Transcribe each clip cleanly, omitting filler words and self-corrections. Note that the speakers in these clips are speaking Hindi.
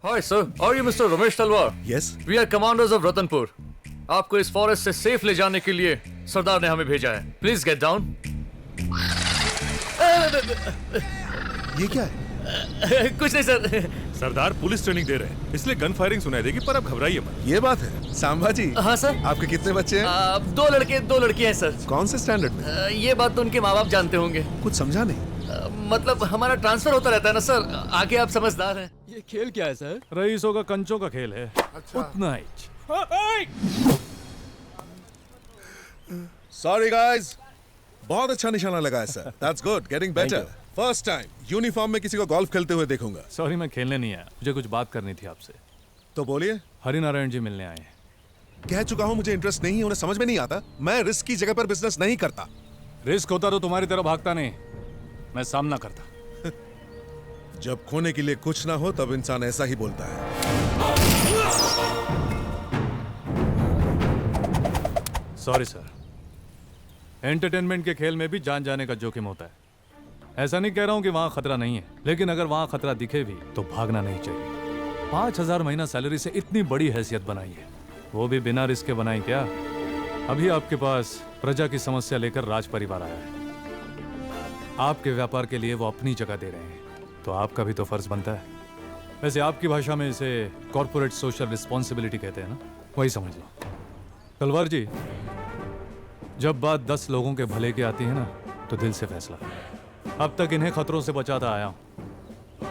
Hi sir, are you Mr. Ramesh Talwar? Yes. We are commanders of Ratanpur. आपको इस फॉरेस्ट से सेफ ले जाने के लिए सरदार ने हमें भेजा है. Please get down. ये क्या है? कुछ नहीं सर. सरदार पुलिस ट्रेनिंग दे रहे हैं, इसलिए गन फायरिंग सुनाई देगी, पर अब घबराइए मत। ये बात है। सांबा जी। हाँ सर. आपके कितने बच्चे हैं? 2 लड़के 2 लड़कियां हैं सर. कौन से स्टैंडर्ड में? ये बात तो उनके माँ बाप जानते होंगे. कुछ समझा नहीं। मतलब हमारा ट्रांसफर होता रहता है ना सर. आगे आप समझदार हैं. ये खेल क्या है सर? रईसों का कंचों का खेल है। उतना ही। सॉरी गाइस, बहुत अच्छा निशाना लगाया sir. That's good, getting better. First time uniform में किसी को गोल्फ खेलते हुए देखूंगा. सॉरी, मैं खेलने नहीं आया, मुझे कुछ बात करनी थी आपसे। तो बोलिए. हरिनारायण जी मिलने आए हैं। कह चुका हूं मुझे इंटरेस्ट नहीं है, उन्हें समझ में नहीं आता. मैं रिस्क की जगह पर बिजनेस नहीं करता. रिस्क होता तो तुम्हारी तरह भागता नहीं, मैं सामना करता। जब खोने के लिए कुछ ना हो तब इंसान ऐसा ही बोलता है. सॉरी सर, एंटरटेनमेंट के खेल में भी जान जाने का जोखिम होता है. ऐसा नहीं कह रहा हूं कि वहां खतरा नहीं है, लेकिन अगर वहां खतरा दिखे भी तो भागना नहीं चाहिए. 5,000 महीना सैलरी से इतनी बड़ी हैसियत बनाई है, वो भी बिना रिस्क के बनाई क्या? अभी आपके पास प्रजा की समस्या लेकर राज परिवार आया है. आपके व्यापार के लिए वो अपनी जगह दे रहे हैं, तो आपका भी तो फर्ज बनता है. वैसे आपकी भाषा में इसे कॉर्पोरेट सोशल रिस्पॉन्सिबिलिटी कहते हैं ना, वही समझ लो. तलवार जी, जब बात 10 लोगों के भले की आती है ना, तो दिल से फैसला. अब तक इन्हें खतरों से बचाता आया हूं,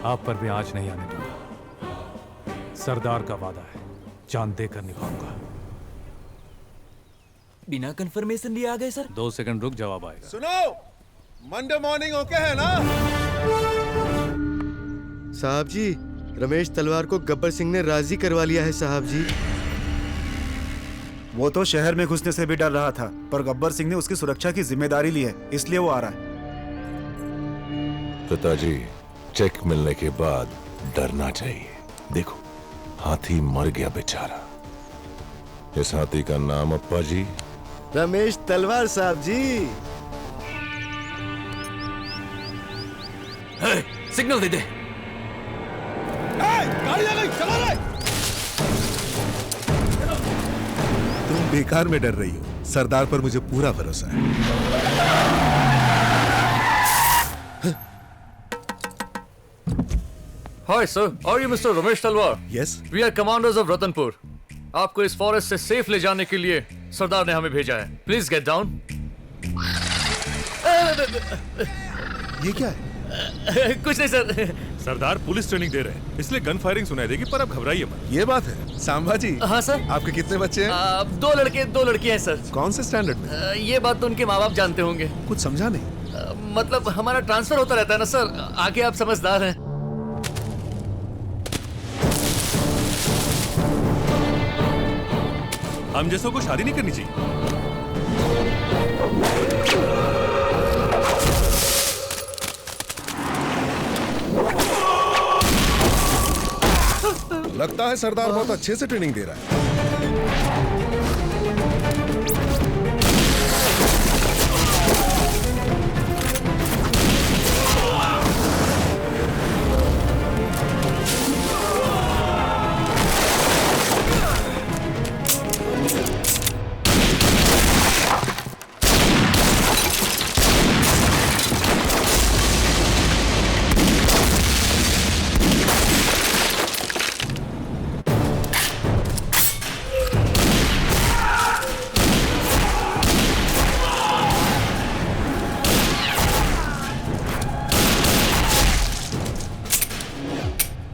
आप पर भी आंच नहीं आने दूंगा. सरदार का वादा है, जान देकर निभाऊंगा. बिना कंफर्मेशन लिए आ गए सर? 2 सेकंड रुक, जवाब आएगा. सुनो, मंडे मॉर्निंग ओके है ना? साहब जी, रमेश तलवार को गब्बर सिंह ने राजी करवा लिया है साहब जी. वो तो शहर में घुसने से भी डर रहा था, पर गब्बर सिंह ने उसकी सुरक्षा की जिम्मेदारी ली है, इसलिए वो आ रहा है. पिताजी, चेक मिलने के बाद डरना चाहिए. देखो, हाथी मर गया बेचारा. इस हाथी का नाम अप्पा जी रमेश तलवार साहब जी. सिग्नल दे दे. गाड़ी आ गई, चलो रे. तुम बेकार में डर रही हो. सरदार पर मुझे पूरा भरोसा है. Hi sir, are you Mr. Ramesh Talwar? Yes. We are commanders of Ratanpur. आपको इस फॉरेस्ट से सेफ ले जाने के लिए सरदार ने हमें भेजा है. Please get down. ये क्या है? कुछ नहीं सर. सरदार पुलिस ट्रेनिंग दे रहे हैं, इसलिए गन फायरिंग सुनाई देगी, पर अब घबराइए मत. ये बात है. सांबा जी. हाँ सर. आपके कितने बच्चे हैं? 2 लड़के 2 लड़कियां हैं सर. कौन से स्टैंडर्ड में? ये बात तो उनके माँ बाप जानते होंगे. कुछ समझा नहीं. मतलब हमारा ट्रांसफर होता रहता है ना सर. आगे आप समझदार हैं. हम जैसों को शादी नहीं करनी चाहिए. लगता है सरदार बहुत अच्छे से ट्रेनिंग दे रहा है.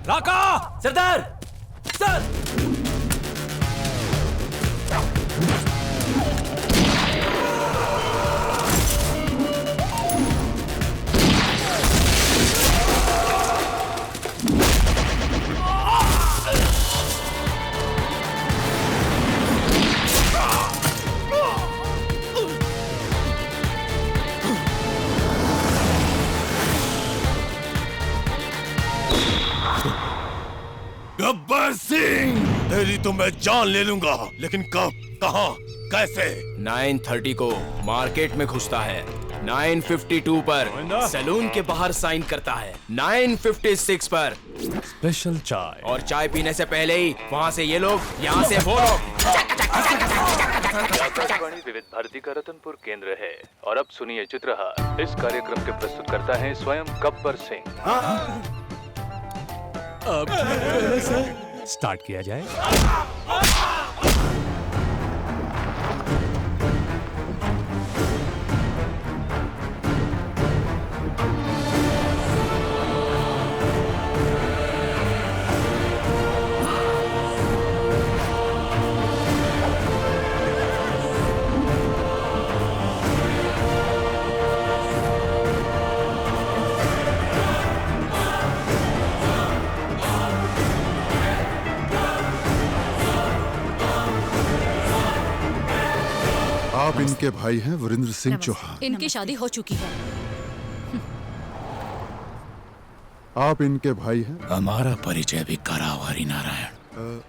राका! सरदार! सर! गब्बर सिंह, तेरी तो मैं जान ले लूंगा, लेकिन कब, कहां, कैसे? 9:30 को मार्केट में घुसता है. 952 पर सैलून के बाहर साइन करता है, 956 पर स्पेशल चाय। और चाय पीने से पहले ही वहाँ से ये लोग, यहाँ से वो लोग। आकाशवाणी विविध भारती का रतनपुर केंद्र है और अब सुनिए चित्रहार। इस कार्यक्रम के प्रस्तुत करता है स्वयं गब्बर सिंह। अब स्टार्ट किया जाए। आप इनके भाई हैं वीरेंद्र सिंह चौहान। इनकी शादी हो चुकी है। आप इनके भाई हैं। हमारा परिचय भी कराओ हरिनारायण।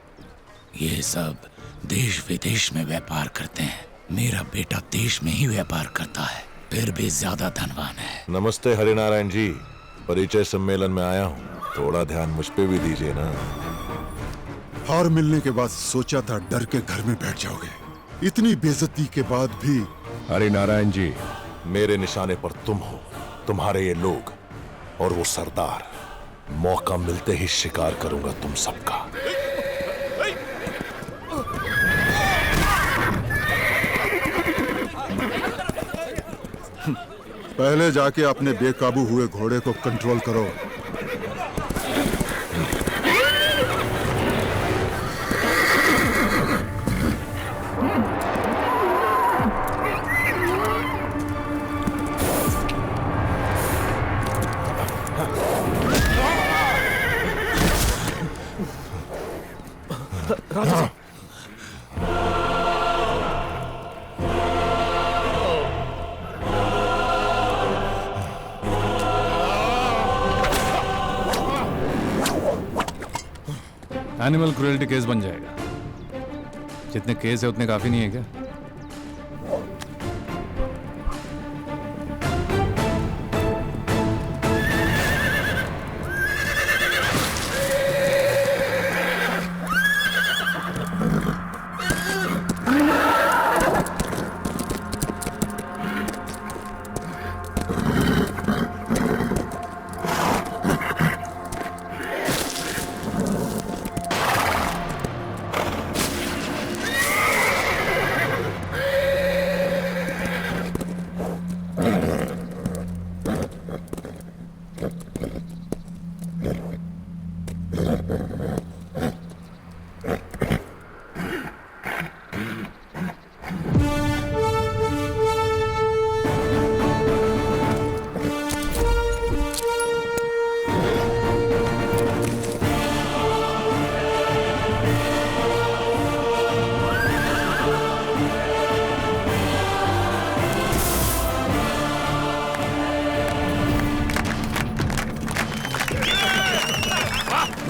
ये सब देश विदेश में व्यापार करते हैं। मेरा बेटा देश में ही व्यापार करता है, फिर भी ज्यादा धनवान है। नमस्ते हरिनारायण जी, परिचय सम्मेलन में आया हूँ, थोड़ा ध्यान मुझ पे भी दीजिए ना। हार मिलने के बाद सोचा था डर के घर में बैठ जाओगे, इतनी बेइज्जती के बाद भी। हरिनारायण जी, मेरे निशाने पर तुम हो, तुम्हारे ये लोग और वो सरदार। मौका मिलते ही शिकार करूंगा तुम सबका। पहले जाके अपने बेकाबू हुए घोड़े को कंट्रोल करो। एनिमल क्रूएल्टी केस बन जाएगा। जितने केस है उतने काफी नहीं है क्या?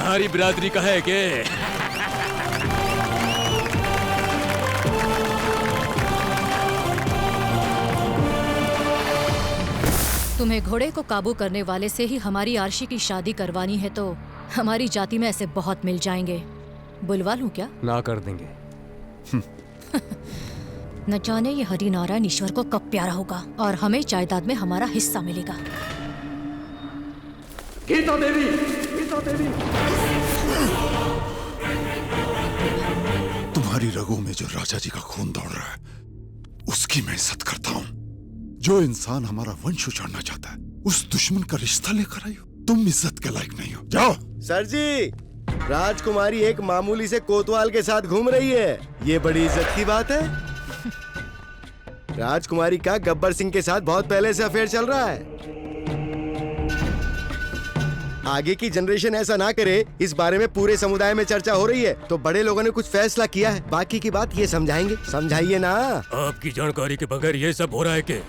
हमारी बिरादरी का है के? तुम्हें घोड़े को काबू करने वाले से ही हमारी आरशी की शादी करवानी है तो हमारी जाति में ऐसे बहुत मिल जाएंगे। बुलवा लूं क्या? ना कर देंगे। न जाने ये हरिनारायण ईश्वर को कब प्यारा होगा और हमें जायदाद में हमारा हिस्सा मिलेगा। गीता देवी, गीता देवी। तुम्हारी रगों में जो राजा जी का खून दौड़ रहा है उसकी मैं इज्जत करता हूँ। जो इंसान हमारा वंश उजाड़ना चाहता है उस दुश्मन का रिश्ता लेकर आई हो। तुम इज्जत के लायक नहीं हो, जाओ। सर जी, राजकुमारी एक मामूली से कोतवाल के साथ घूम रही है, ये बड़ी इज्जत की बात है। राजकुमारी का गब्बर सिंह के साथ बहुत पहले से अफेयर चल रहा है। आगे की जनरेशन ऐसा ना करे, इस बारे में पूरे समुदाय में चर्चा हो रही है, तो बड़े लोगों ने कुछ फैसला किया है। बाकी की बात ये समझाएंगे, समझाइए ना। आपकी जानकारी के बगैर ये सब हो रहा है कि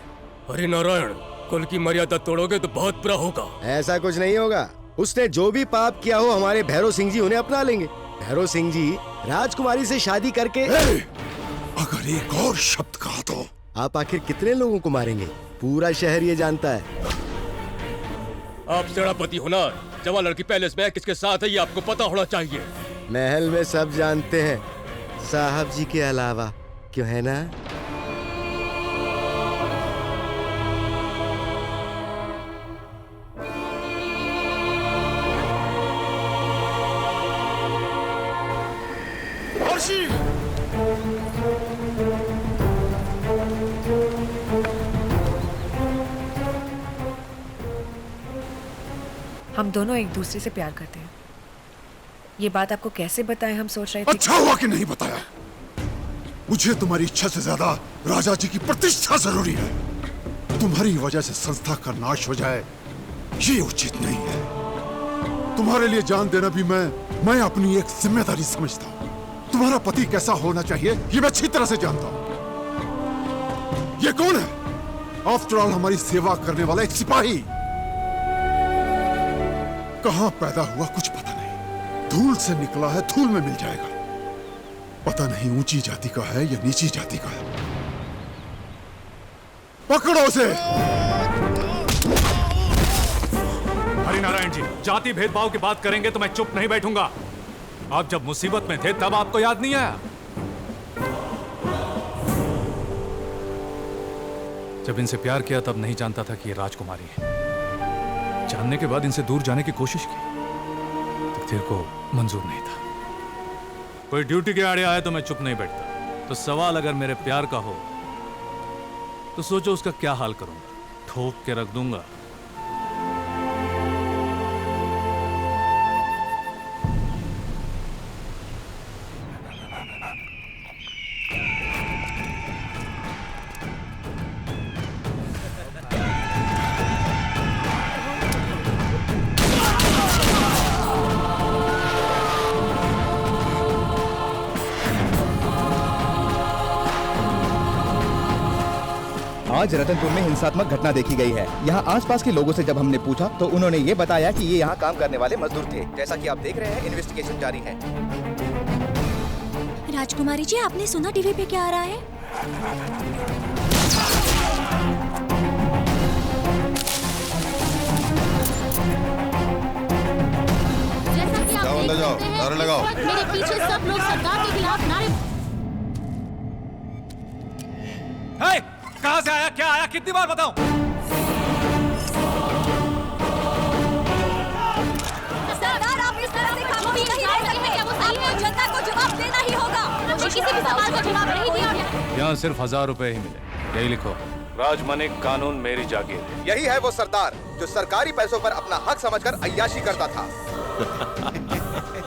हरिनारायण, कुल की मर्यादा तोड़ोगे तो बहुत बुरा होगा। ऐसा कुछ नहीं होगा। उसने जो भी पाप किया हो, हमारे भैरव सिंह जी उन्हें अपना लेंगे। भैरव सिंह जी राजकुमारी से शादी करके अगर एक और शब्द कहा तो आप आखिर कितने लोगों को मारेंगे? पूरा शहर ये जानता है। आप सेनापति हो ना, जवान लड़की पैलेस में किसके साथ है ये आपको पता होना चाहिए। महल में सब जानते हैं, साहब जी के अलावा, क्यों है ना? हम दोनों एक दूसरे से प्यार करते हैं। ये बात आपको कैसे बताएं, हम सोच रहे थे। अच्छा हुआ कि नहीं बताया। मुझे तुम्हारी इच्छा से ज्यादा राजा जी की प्रतिष्ठा जरूरी है। तुम्हारी वजह से संस्था का नाश हो जाए ये उचित नहीं है। तुम्हारे लिए जान देना भी मैं अपनी एक जिम्मेदारी समझता हूँ। तुम्हारा पति कैसा होना चाहिए ये मैं अच्छी तरह से जानता हूँ। ये कौन है? आफ्टर ऑल हमारी सेवा करने वाला एक सिपाही। कहां पैदा हुआ कुछ पता नहीं, धूल से निकला है धूल में मिल जाएगा। पता नहीं ऊंची जाति का है या नीची जाति का है। पकड़ो उसे। हरिनारायण जी, जाति भेदभाव की बात करेंगे तो मैं चुप नहीं बैठूंगा। आप जब मुसीबत में थे तब आपको याद नहीं आया? जब इनसे प्यार किया तब नहीं जानता था कि ये राजकुमारी है। जानने के बाद इनसे दूर जाने की कोशिश की, तकदीर को मंजूर नहीं था। कोई ड्यूटी के आड़े आए तो मैं चुप नहीं बैठता। तो सवाल अगर मेरे प्यार का हो तो सोचो उसका क्या हाल करूंगा। ठोक के रख दूंगा। आज रतनपुर में हिंसात्मक घटना देखी गई है। यहाँ आसपास के लोगों से जब हमने पूछा तो उन्होंने ये बताया कि ये यहाँ काम करने वाले मजदूर थे। जैसा कि आप देख रहे हैं, इन्वेस्टिगेशन जारी है। राजकुमारी जी, आपने सुना टीवी पे क्या आ रहा है? जैसा कि आप देख सकते हैं, लगाओ। मेरे पीछे सब लोग सरकार के खिलाफ नारे। कहां से आया, क्या आया, कितनी बार बताऊं? सरदार, आप इस तरह से खामोश नहीं रह सकते। आपको जनता को जवाब देना ही होगा। मुझे किसी भी सवाल का जवाब नहीं दिया। यहाँ सिर्फ 1000 रुपए ही मिले, यही लिखो। राजमनिक कानून मेरी जागीर। यही है वो सरदार जो सरकारी पैसों पर अपना हक समझकर अय्याशी करता था।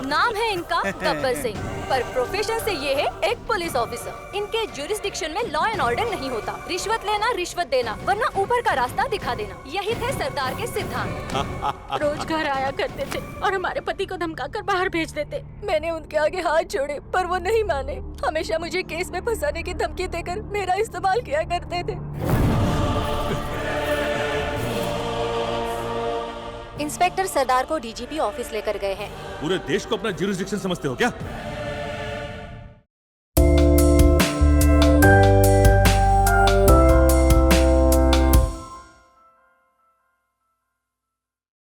नाम है इनका गब्बर सिंह, पर प्रोफेशन से ये है एक पुलिस ऑफिसर। इनके जुरिस्डिक्शन में लॉ एंड ऑर्डर नहीं होता। रिश्वत लेना, रिश्वत देना, वरना ऊपर का रास्ता दिखा देना, यही थे सरदार के सिद्धांत। रोज घर आया करते थे और हमारे पति को धमकाकर बाहर भेज देते। मैंने उनके आगे हाथ जोड़े पर वो नहीं माने। हमेशा मुझे केस में फंसाने की धमकी देकर मेरा इस्तेमाल किया करते थे। इंस्पेक्टर सरदार को डीजीपी ऑफिस लेकर गए हैं। पूरे देश को अपना जुरिस्डिक्शन समझते हो क्या?